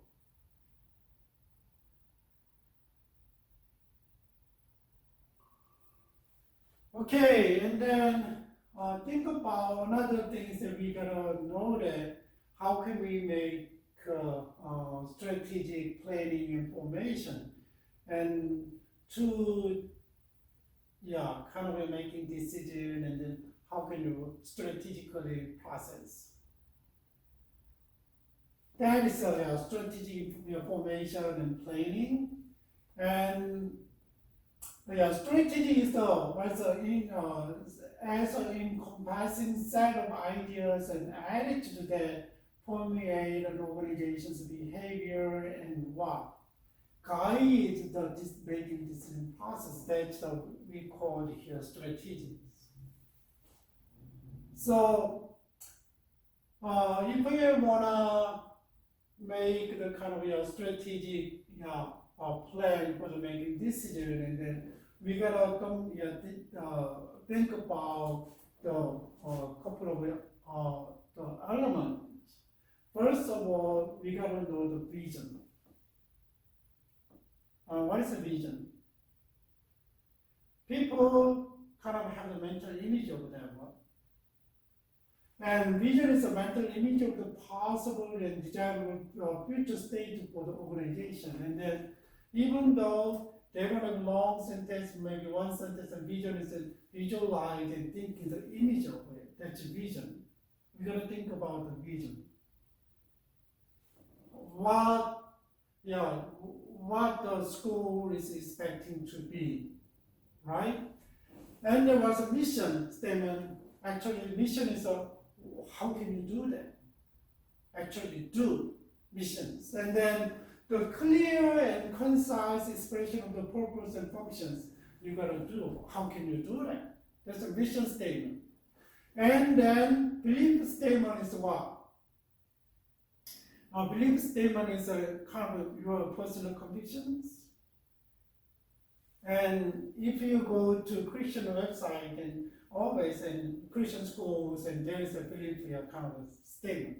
Okay, and then think about another things that we gotta know, that how can we make strategic planning information, and to kind of making decision, and then how can you strategically process? That is strategic information and planning. And strategy is as an encompassing set of ideas and attitudes that permeate an organization's behavior and what guides the making decision process. That's we call it here strategies. So if we wanna make the kind of strategic plan for the making decision, and then we gotta think about the couple of the elements. First of all, we gotta know the vision. What is a vision? People kind of have a mental image of them. And vision is a mental image of the possible and desirable future state for the organization. And then even though they're going to have a long sentence, maybe one sentence, and vision is visualize and think in the image of it. That's vision. We're going to think about the vision. What the school is expecting to be, right? And there was a mission statement. Actually, the mission is how can you do that? Actually do missions. And then the clear and concise expression of the purpose and functions you gotta do. How can you do that? That's a mission statement. And then belief statement is what? A belief statement is a kind of your personal convictions. And if you go to Christian website and always in Christian schools, and there is a belief kind of statement.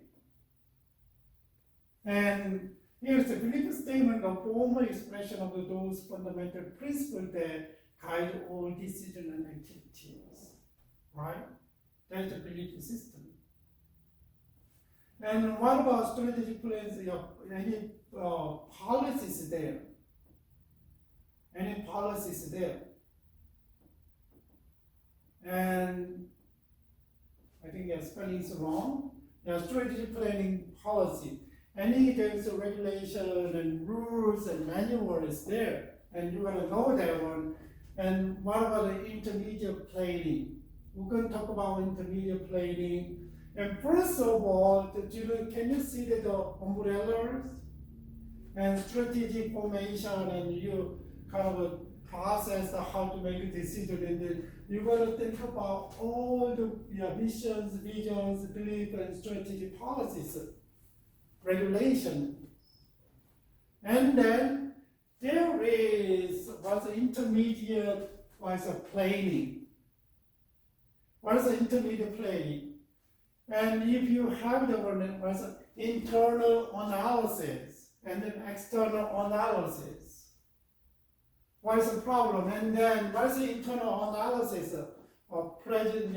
And here's the belief statement, a formal expression of those fundamental principles that guide all decisions and activities, right? That's the belief system. And what about strategic plans? Any policies there? Any policies there? And I think your spelling is wrong. Strategic planning policy. There's a regulation and rules and manual is there, and you gotta know that one. And what about the intermediate planning? We're going to talk about intermediate planning. And first of all, the children, can you see the umbrellas and strategic formation, and you kind of process how to make a decision, and then you got to think about all the missions, visions, belief, and strategic policies, regulation. And then there was intermediate planning. What is the intermediate planning? And if you have the one, was internal analysis and then external analysis. What is the problem? And then what is the internal analysis of present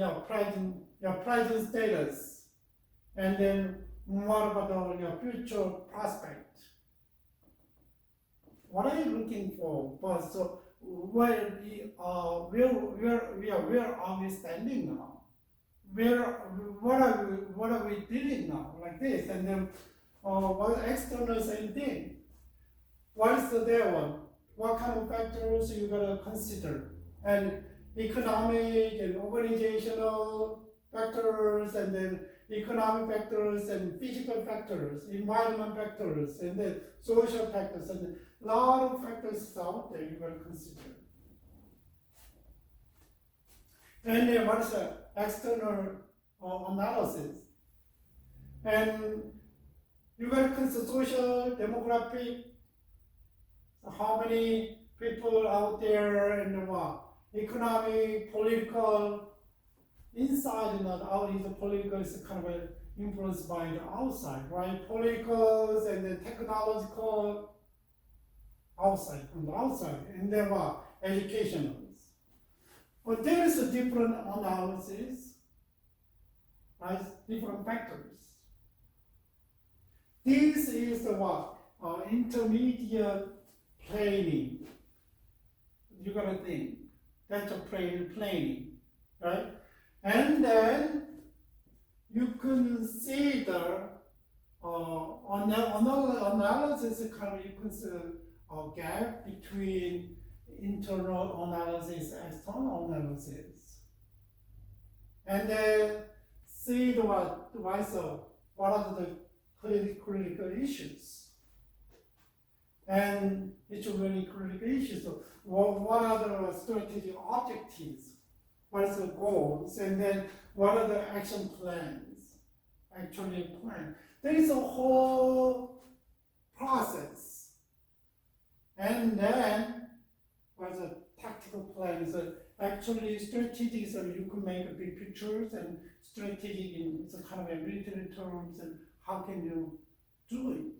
status? And then what about your future prospect? What are you looking for? But so where are we standing now? What are we doing now? Like this, and then what external same thing? What is the there one? What kind of factors you gotta consider? And economic and organizational factors, and then economic factors and physical factors, environment factors, and then social factors, and a lot of factors out there you gotta consider. And then what is the external analysis? And you gotta consider social, demographic, how many people out there, and what? Economic, political, inside and out. The political is kind of influenced by the outside, right? Politicals and then technological, outside, from the outside. And then what? Educationals. But there is a different analysis, right? Different factors. This is the what? Intermediate planning. You gotta think. That's a planning, right? And then you consider analysis. Kind of you consider a gap between internal analysis and external analysis, and then see what are the critical issues. And it's really critical issues. So what are the strategic objectives? What is the goals? And then what are the action plans? Actually plan. There is a whole process. And then was a tactical plan. So actually strategic, so you could make big pictures, and strategic in it's a kind of a military terms, and how can you do it?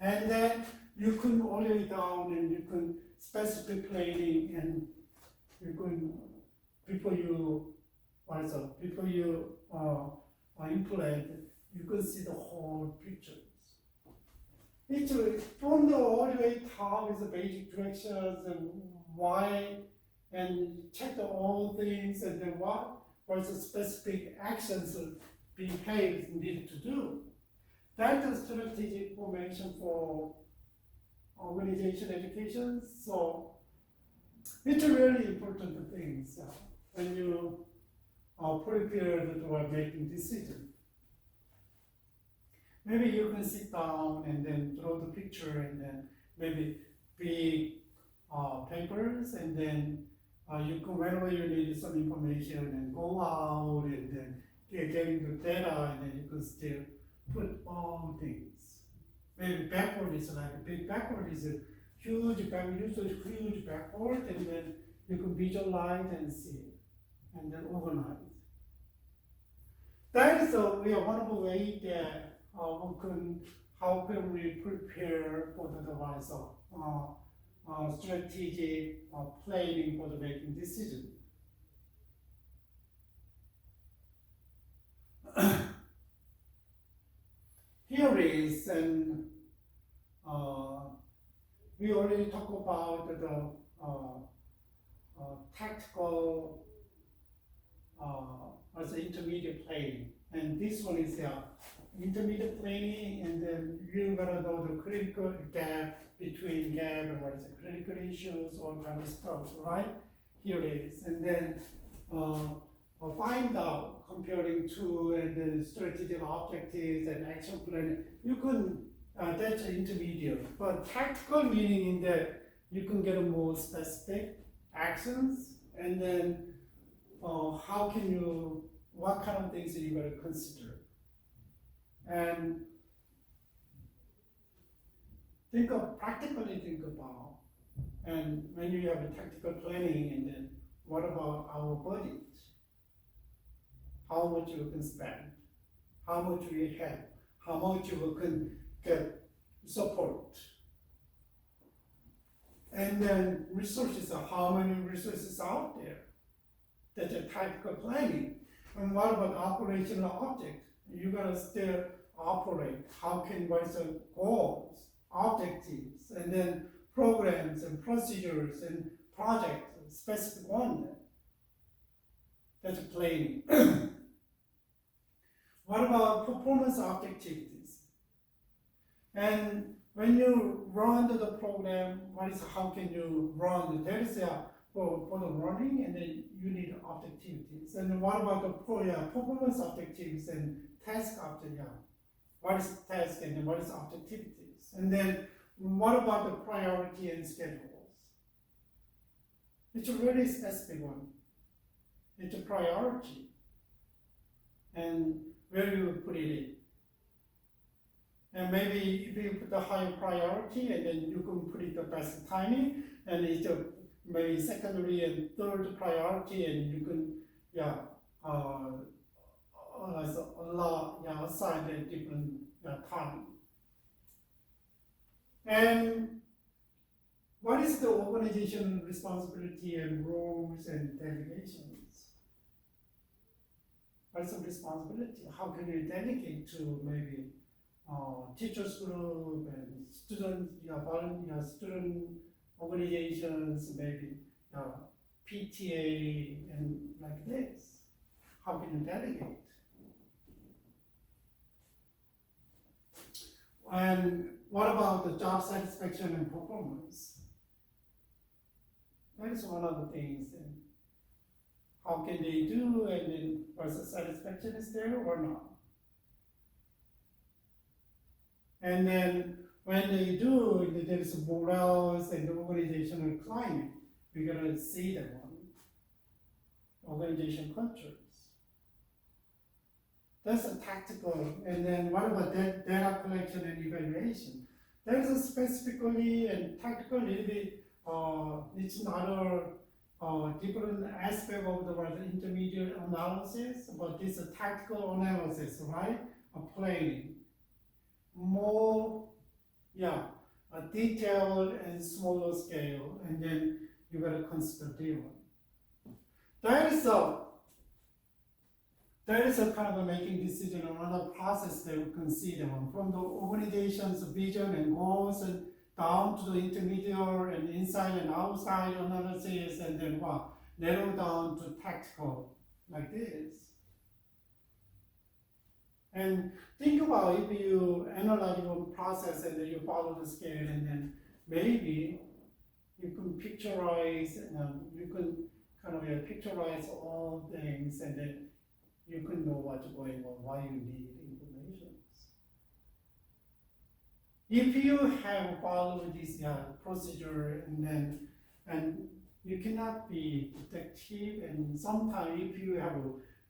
And then you can all the way down, and you can specific planning, and you can before you implement, you can see the whole pictures. It's from the all the way top is the basic directions and why, and check the all things, and then what's the specific actions behaviors needed to do. That's a strategic formation for organization education. So it's a really important thing when you are prepared to making decisions. Maybe you can sit down and then draw the picture, and then maybe big papers, and then you can, whenever you need some information, and go out and then getting the data, and then you can still put all things. Maybe backward is like a big backward is a huge backward, use a huge backward, and then you can visualize and see, and then organize. That is one of the way that how can we prepare for the device strategic planning for the making decision. Here is, and we already talked about the tactical as intermediate planning, and this one is intermediate planning, and then you're gonna know the critical gap between gap and what is the critical issues, all kind of stuff, right? Here it is, and then find out comparing to and the strategic objectives and action plan. You can that's intermediate, but tactical meaning in that you can get a more specific actions, and then how can you, what kind of things are you going to consider, and practically think about, and when you have a tactical planning, and then what about our budget? How much you can spend, how much we have, how much you can get support. And then resources, how many resources out there? That's a tactical planning. And what about operational object? You're gonna still operate. what is the goals, objectives, and then programs and procedures and projects, specific one. That's a planning. What about performance activities? And when you run the program, how can you run? There is for the running, and then you need activities. And what about the performance activities and task what is task and what is activities? And then what about the priority and schedules? It's a really specific one. It's a priority. And where you put it in. And maybe if you put the high priority, and then you can put it the best timing, and it's maybe secondary and third priority, and you can assign a different time. And what is the organization responsibility and roles and delegations? What's the responsibility? How can you delegate to maybe teachers group and student, student organizations, maybe PTA and like this? How can you delegate? And what about the job satisfaction and performance? That is one of the things. And how can they do, and then was the satisfaction is there or not? And then when they do, there is morale and the organizational climate. We're gonna see that one. Organization cultures. That's a tactical. And then what about data collection and evaluation? There's specifically and tactical little bit, it's another different aspect of the word intermediate analysis, but this is tactical analysis, right? Planning. More, a detailed and smaller scale, and then you gotta consider different. That is a kind of a making decision on another process that we consider from the organization's vision and goals and down to the intermediate and inside and outside analysis, and then narrow down to tactical like this. And think about if you analyze your process and then you follow the scale, and then maybe you can picturize, you can kind of picturize all things, and then you can know what's going on, why you need information. If you have followed this procedure, and you cannot be detective, and sometimes if you have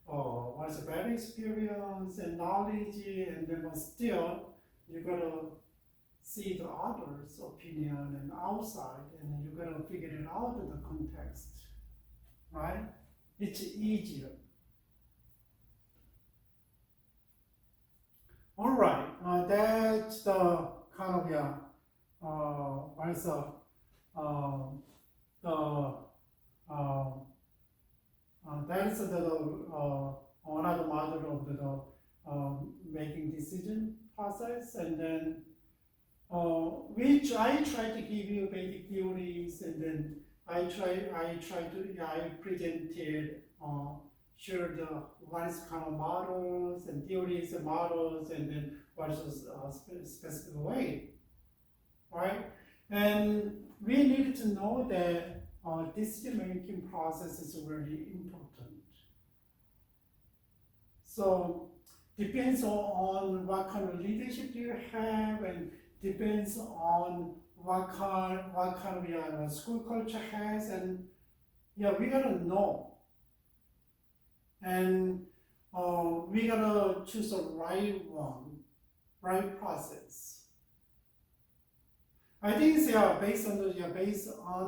was a bad experience and knowledge, and then still you gotta see the other's opinion and outside, and you gotta figure it out in the context, right? It's easier. All right, that's the kind of that is another model of the making decision process, and then which I try to give you basic theories, and then I presented share the what is kind of models and theories and models, and then what is a specific way, right? And we need to know that decision-making process is really important. So depends on what kind of leadership you have, and depends on what kind of school culture has, and we gotta know, and we gotta choose the right one, right process. I think it's based on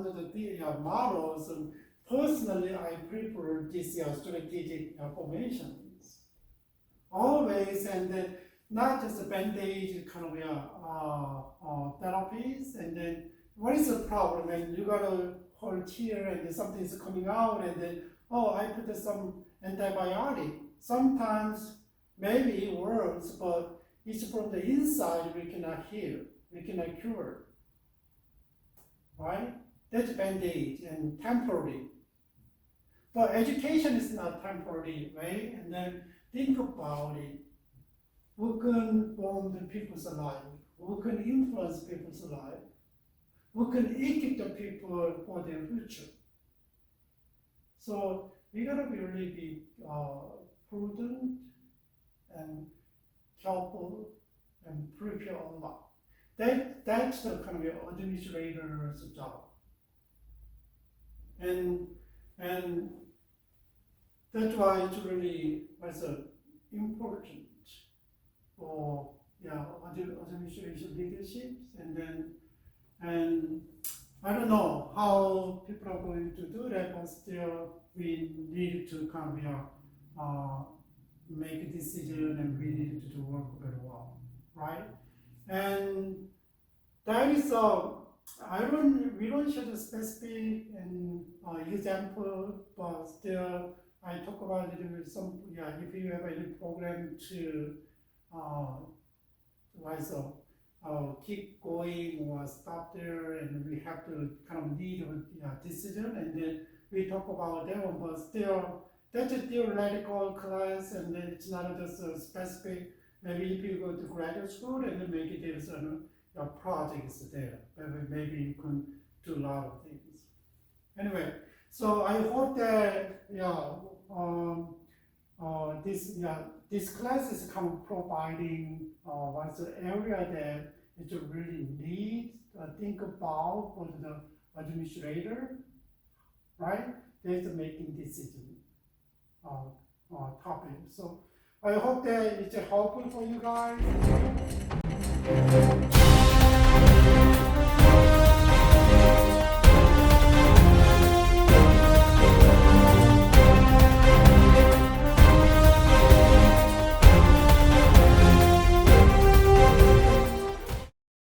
the models. And personally, I prefer this strategic formations always, and then not just a band-aid kind of therapies. And then what is the problem? And you gotta hold here, and then something is coming out, and then I put some antibiotic. Sometimes maybe it works, but it's from the inside we cannot heal, we cannot cure. Right? That's band-aid and temporary. But education is not temporary, right? And then think about it. Who can form the people's life? Who can influence people's life? Who can equip the people for their future? So we gotta really be prudent and careful and prepare a lot. That's the kind of administrator's job, and that's why it's really important for administration leadership, and I don't know how people are going to do that, but still we need to come make a decision, and we need to do work very well, right? And that is we don't show the specific and example, but still I talk about it with some if you have any program to keep going or stop there, and we have to kind of lead a decision, and then we talk about that one, but still that's a theoretical class, and then it's not just a specific. Maybe if you go to graduate school, and then maybe there's a projects there, maybe you can do a lot of things. Anyway, so I hope that this class is kind of providing what's the area that it really needs to think about for the administrator, right? There's a making decision topic. So I hope that it's helpful for you guys.